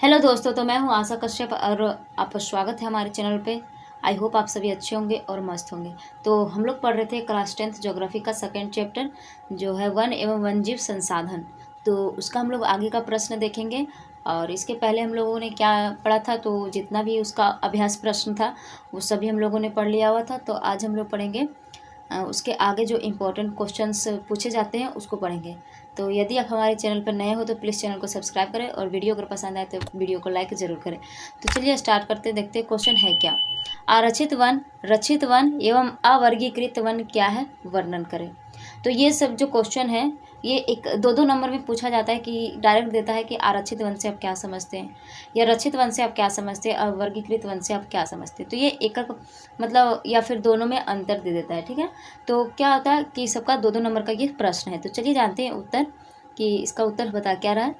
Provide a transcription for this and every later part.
Hello दोस्तों, तो मैं हूं आशा कश्यप और आपका स्वागत है हमारे चैनल पे। आई होप आप सभी अच्छे होंगे और मस्त होंगे। तो हम लोग पढ़ रहे थे क्लास 10th ज्योग्राफी का सेकंड चैप्टर जो है वन एवं वन्यजीव संसाधन। तो उसका हम लोग आगे का प्रश्न देखेंगे। और इसके पहले हम लोगों ने क्या पढ़ा था, तो जितना भी उसका अभ्यास प्रश्न था वो सभी हम लोगों ने पढ़ लिया हुआ था। तो आज हम लोग पढ़ेंगे उसके आगे जो इम्पोर्टेंट क्वेश्चंस पूछे जाते हैं उसको पढ़ेंगे। तो यदि आप हमारे चैनल पर नए हो तो प्लीज़ चैनल को सब्सक्राइब करें और वीडियो अगर पसंद आए तो वीडियो को लाइक ज़रूर करें। तो चलिए स्टार्ट करते, देखते क्वेश्चन है क्या। आरक्षित वन, रक्षित वन एवं अवर्गीकृत वन क्या है, वर्णन करें। तो ये सब जो क्वेश्चन है ये एक दो दो नंबर में पूछा जाता है कि डायरेक्ट देता है कि आरक्षित वन से आप क्या समझते हैं, या रक्षित वन से आप क्या समझते हैं, अवर्गीकृत वन से आप क्या समझते हैं। तो ये एक मतलब या फिर दोनों में अंतर दे देता है। ठीक है, तो क्या होता है कि सबका दो दो नंबर का ये प्रश्न है। तो चलिए जानते हैं उत्तर कि इसका उत्तर बता क्या रहा है।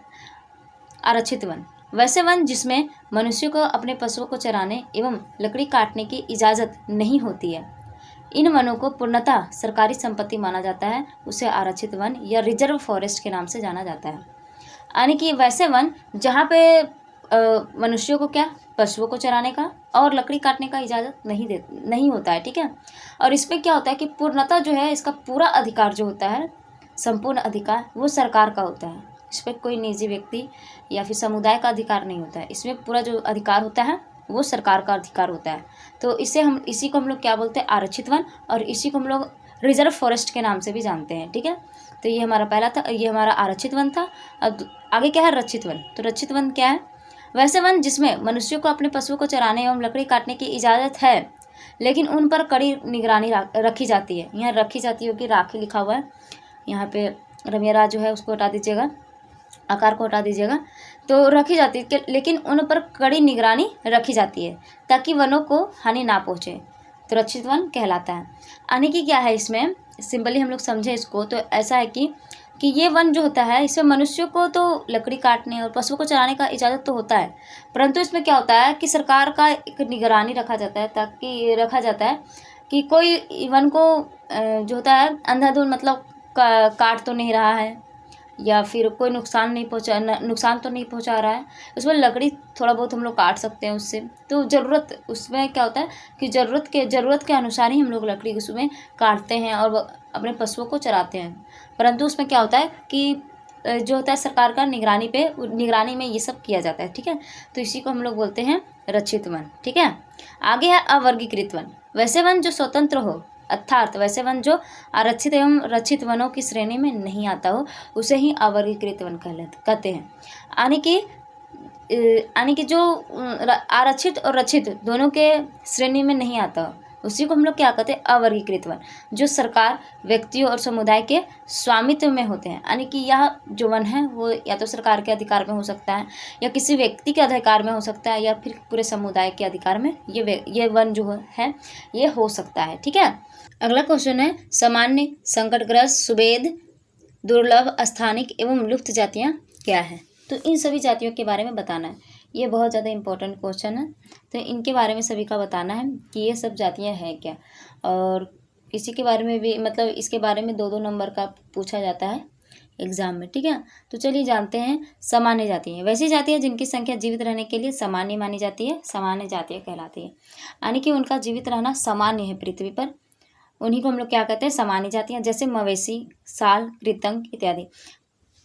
आरक्षित वन वैसे वन जिसमें मनुष्य को अपने पशुओं को चराने एवं लकड़ी काटने की इजाज़त नहीं होती है। इन वनों को पूर्णतः सरकारी संपत्ति माना जाता है, उसे आरक्षित वन या रिजर्व फॉरेस्ट के नाम से जाना जाता है। यानी कि वैसे वन जहाँ पे मनुष्यों को क्या, पशुओं को चराने का और लकड़ी काटने का इजाज़त नहीं होता है। ठीक है, और इसमें क्या होता है कि पूर्णतः जो है इसका पूरा अधिकार जो होता है, संपूर्ण अधिकार वो सरकार का होता है। इस पर कोई निजी व्यक्ति या फिर समुदाय का अधिकार नहीं होता है। इसमें पूरा जो अधिकार होता है वो सरकार का अधिकार होता है। तो इसी को हम लोग क्या बोलते हैं, आरक्षित वन, और इसी को हम लोग रिजर्व फॉरेस्ट के नाम से भी जानते हैं। ठीक है, तो ये हमारा पहला था, ये हमारा आरक्षित वन था। अब आगे क्या है, रक्षित वन। तो रक्षित वन क्या है, वैसे वन जिसमें मनुष्यों को अपने पशुओं को चराने एवं लकड़ी काटने की इजाज़त है, लेकिन उन पर कड़ी निगरानी रखी जाती है। यहाँ रखी जाती होगी, राखी लिखा हुआ है यहाँ पे, रमेरा जो है उसको हटा दीजिएगा, आकार को हटा दीजिएगा। तो रखी जाती है, लेकिन उन पर कड़ी निगरानी रखी जाती है ताकि वनों को हानि ना पहुँचे। तो रक्षित वन कहलाता है। यानी कि क्या है, इसमें सिंपली हम लोग समझे इसको तो ऐसा है कि ये वन जो होता है इसमें मनुष्यों को तो लकड़ी काटने और पशुओं को चराने का इजाज़त तो होता है, परंतु इसमें क्या होता है कि सरकार का एक निगरानी रखा जाता है, ताकि रखा जाता है कि कोई वन को जो होता है अंधाधुंध मतलब काट तो नहीं रहा है, या फिर कोई नुकसान तो नहीं पहुंचा रहा है। उसमें लकड़ी थोड़ा बहुत हम लोग काट सकते हैं उससे। तो ज़रूरत उसमें क्या होता है कि ज़रूरत के अनुसार ही हम लोग लकड़ी उसमें काटते हैं और अपने पशुओं को चराते हैं। परंतु उसमें क्या होता है कि जो होता है सरकार का निगरानी में ये सब किया जाता है। ठीक है, तो इसी को हम लोग बोलते हैं रक्षित वन। ठीक है, आगे है अवर्गीकृत वन। वैसे वन जो स्वतंत्र हो, अर्थात वैसे वन जो आरक्षित एवं रक्षित वनों की श्रेणी में नहीं आता हो, उसे ही अवर्गीकृत वन कहते हैं। यानी कि जो आरक्षित और रक्षित दोनों के श्रेणी में नहीं आता हो, उसी को हम लोग क्या कहते हैं, अवर्गीकृत वन, जो सरकार, व्यक्तियों और समुदाय के स्वामित्व में होते हैं। यानी कि यह जो वन है वो या तो सरकार के अधिकार में हो सकता है, या किसी व्यक्ति के अधिकार में हो सकता है, या फिर पूरे समुदाय के अधिकार में ये वन जो है ये हो सकता है। ठीक है, अगला क्वेश्चन है, सामान्य, संकटग्रस्त, सुवेद, दुर्लभ, स्थानिक एवं लुप्त जातियाँ क्या है। तो इन सभी जातियों के बारे में बताना है। ये बहुत ज़्यादा इंपॉर्टेंट क्वेश्चन है, तो इनके बारे में सभी का बताना है कि ये सब जातियाँ हैं क्या। और इसी के बारे में भी मतलब इसके बारे में दो दो नंबर का पूछा जाता है एग्जाम में। ठीक है, तो चलिए जानते हैं। सामान्य जातियाँ वैसी जातियाँ जिनकी संख्या जीवित रहने के लिए सामान्य मानी जाती है, सामान्य जातियाँ कहलाती है। यानी कि उनका जीवित रहना सामान्य है पृथ्वी पर, उन्हीं को हम लोग क्या कहते हैं, सामान्य जातियाँ। जैसे मवेशी, साल, कृंतक इत्यादि।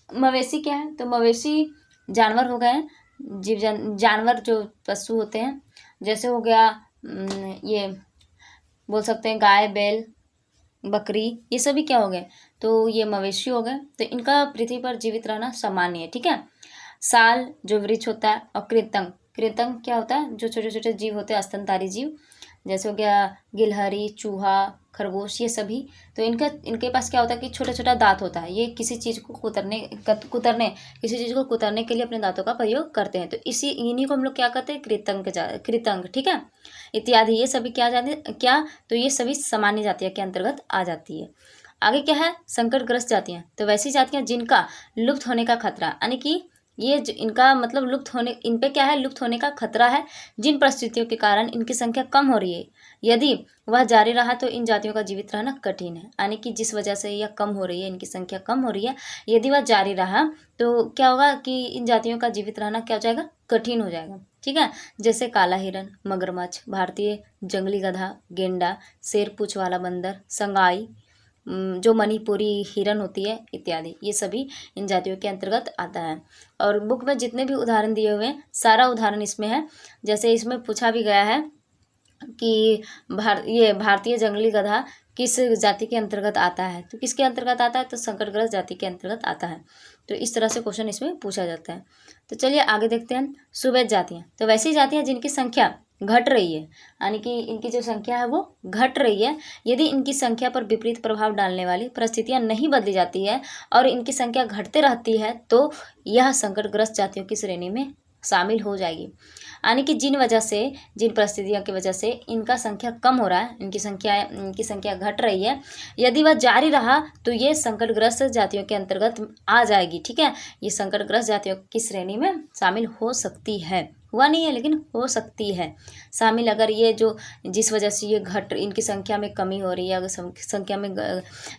मवेशी क्या है, तो मवेशी जानवर हो गए, जानवर जो पशु होते हैं। जैसे हो गया ये बोल सकते हैं गाय, बैल, बकरी, ये सभी क्या हो गए, तो ये मवेशी हो गए। तो इनका पृथ्वी पर जीवित रहना सामान्य है। ठीक है, साल जो वृक्ष होता है, और कृंतक क्या होता है, जो छोटे छोटे जीव होते हैं, स्तनधारी जीव, जैसे हो गया गिलहरी, चूहा, खरगोश, ये सभी। तो इनके पास क्या होता है कि छोटा छोटा दांत होता है। ये किसी चीज़ को किसी चीज़ को कुतरने के लिए अपने दांतों का प्रयोग करते हैं। तो इन्हीं को हम लोग क्या कहते हैं, कृतंक। ठीक है, इत्यादि। ये सभी तो ये सभी सामान्य जातियों के अंतर्गत आ जाती है। आगे क्या है, संकटग्रस्त जातियाँ। तो वैसी जातियाँ जिनका लुप्त होने का खतरा, यानी कि इनका मतलब इन पे क्या है, लुप्त होने का खतरा है, जिन परिस्थितियों के कारण इनकी संख्या कम हो रही है। यदि वह जारी रहा तो इन जातियों का जीवित रहना कठिन है। यानी कि जिस वजह से यह कम हो रही है, इनकी संख्या कम हो रही है, यदि वह जारी रहा तो क्या होगा कि इन जातियों का जीवित रहना क्या हो जाएगा, कठिन हो जाएगा। ठीक है, जैसे काला हिरन, मगरमच्छ, भारतीय जंगली गधा, गेंडा, शेर पूंछ वाला बंदर, संगाई, जो मणिपुरी हिरन होती है इत्यादि, ये सभी इन जातियों के अंतर्गत आता है। और बुक में जितने भी उदाहरण दिए हुए हैं सारा उदाहरण इसमें है। जैसे इसमें पूछा भी गया है कि ये भारतीय जंगली गधा किस जाति के अंतर्गत आता है, तो किसके अंतर्गत आता है, तो संकटग्रस्त जाति के अंतर्गत आता है। तो इस तरह से क्वेश्चन इसमें पूछा जाता है। तो चलिए आगे देखते हैं। सुवैध जातियाँ, तो वैसी जातियाँ जिनकी संख्या घट रही है, यानी कि इनकी जो संख्या है वो घट रही है। यदि इनकी संख्या पर विपरीत प्रभाव डालने वाली परिस्थितियां नहीं बदली जाती है और इनकी संख्या घटते रहती है तो यह संकटग्रस्त जातियों की श्रेणी में शामिल हो जाएगी। यानी कि जिन परिस्थितियों की वजह से इनका संख्या कम हो रहा है, इनकी संख्या घट रही है, यदि वह जारी रहा तो ये संकटग्रस्त जातियों के अंतर्गत आ जाएगी। ठीक है, ये संकटग्रस्त जातियों की श्रेणी में शामिल हो सकती है, हुआ नहीं है लेकिन हो सकती है शामिल। अगर ये जो जिस वजह से ये इनकी संख्या में कमी हो रही है, अगर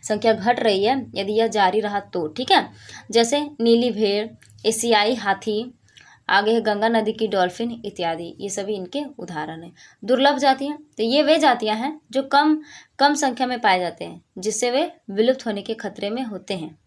संख्या घट रही है, यदि यह जारी रहा तो। ठीक है, जैसे नीली भेड़, एशियाई हाथी, आगे है गंगा नदी की डॉल्फिन इत्यादि, ये सभी इनके उदाहरण हैं। दुर्लभ जातियाँ, तो ये वे जातियाँ हैं जो कम संख्या में पाए जाते हैं, जिससे वे विलुप्त होने के खतरे में होते हैं।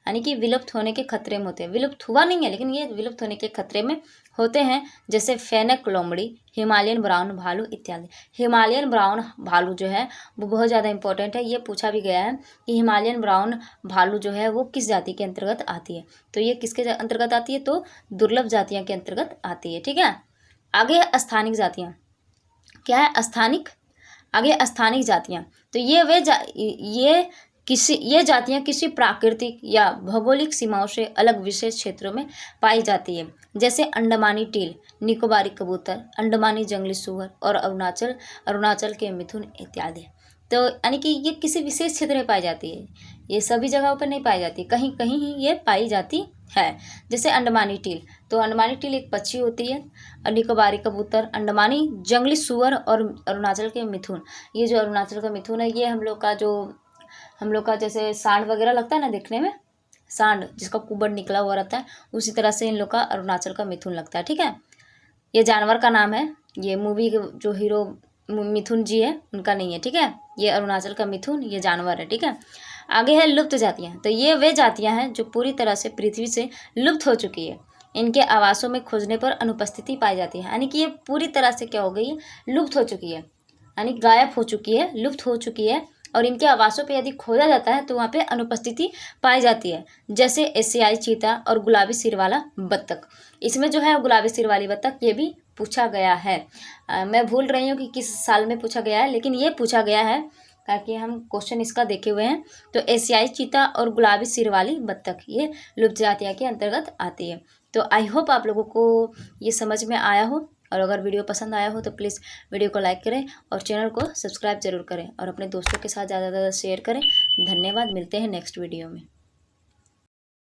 यानी कि विलुप्त होने के खतरे में होते हैं, विलुप्त हुआ नहीं है लेकिन ये विलुप्त होने के खतरे में होते हैं। जैसे फेनक लोमड़ी, हिमालयन ब्राउन भालू इत्यादि। हिमालयन ब्राउन भालू जो है वो बहुत ज़्यादा इंपॉर्टेंट है, ये पूछा भी गया है कि हिमालयन ब्राउन भालू जो है वो किस जाति के अंतर्गत आती है, तो ये किसके अंतर्गत आती है, तो दुर्लभ जातियाँ के अंतर्गत आती है। ठीक है, आगे है स्थानिक जातियाँ। क्या है स्थानिक, आगे स्थानिक जातियाँ, तो ये जातियाँ किसी प्राकृतिक या भौगोलिक सीमाओं से अलग विशेष क्षेत्रों में पाई जाती है। जैसे अंडमानी टील, निकोबारी कबूतर, अंडमानी जंगली सूअर और अरुणाचल के मिथुन इत्यादि। तो यानी कि ये किसी विशेष क्षेत्र में पाई जाती है, ये सभी जगहों पर नहीं पाई जाती, कहीं कहीं ही ये पाई जाती है। जैसे अंडमानी टील, तो अंडमानी टील एक पक्षी होती है, और निकोबारी कबूतर, अंडमानी जंगली सूअर और अरुणाचल के मिथुन। ये जो अरुणाचल का मिथुन है, ये हम लोग का जैसे सांड वगैरह लगता है ना देखने में, सांड जिसका कुबड़ निकला हुआ रहता है, उसी तरह से इन लोग का अरुणाचल का मिथुन लगता है। ठीक है, ये जानवर का नाम है, ये मूवी के जो हीरो मिथुन जी है उनका नहीं है। ठीक है, ये अरुणाचल का मिथुन ये जानवर है। ठीक है, आगे है लुप्त जातियाँ, तो ये वे जातियाँ हैं जो पूरी तरह से पृथ्वी से लुप्त हो चुकी है, इनके आवासों में खोजने पर अनुपस्थिति पाई जाती है। यानी कि ये पूरी तरह से क्या हो गई है, लुप्त हो चुकी है, यानी गायब हो चुकी है, लुप्त हो चुकी है, और इनके आवासों पे यदि खोजा जाता है तो वहाँ पे अनुपस्थिति पाई जाती है। जैसे एशियाई चीता और गुलाबी सिर वाला बत्तख। इसमें जो है गुलाबी सिर वाली बत्तख ये भी पूछा गया है। मैं भूल रही हूँ कि किस साल में पूछा गया है, लेकिन ये पूछा गया है ताकि हम क्वेश्चन इसका देखे हुए हैं। तो एशियाई चीता और गुलाबी सिर वाली बत्तख ये लुप्त जातियों के अंतर्गत आती है। तो आई होप आप लोगों को ये समझ में आया हो, और अगर वीडियो पसंद आया हो तो प्लीज़ वीडियो को लाइक करें और चैनल को सब्सक्राइब जरूर करें और अपने दोस्तों के साथ ज़्यादा से ज़्यादा शेयर करें। धन्यवाद, मिलते हैं नेक्स्ट वीडियो में।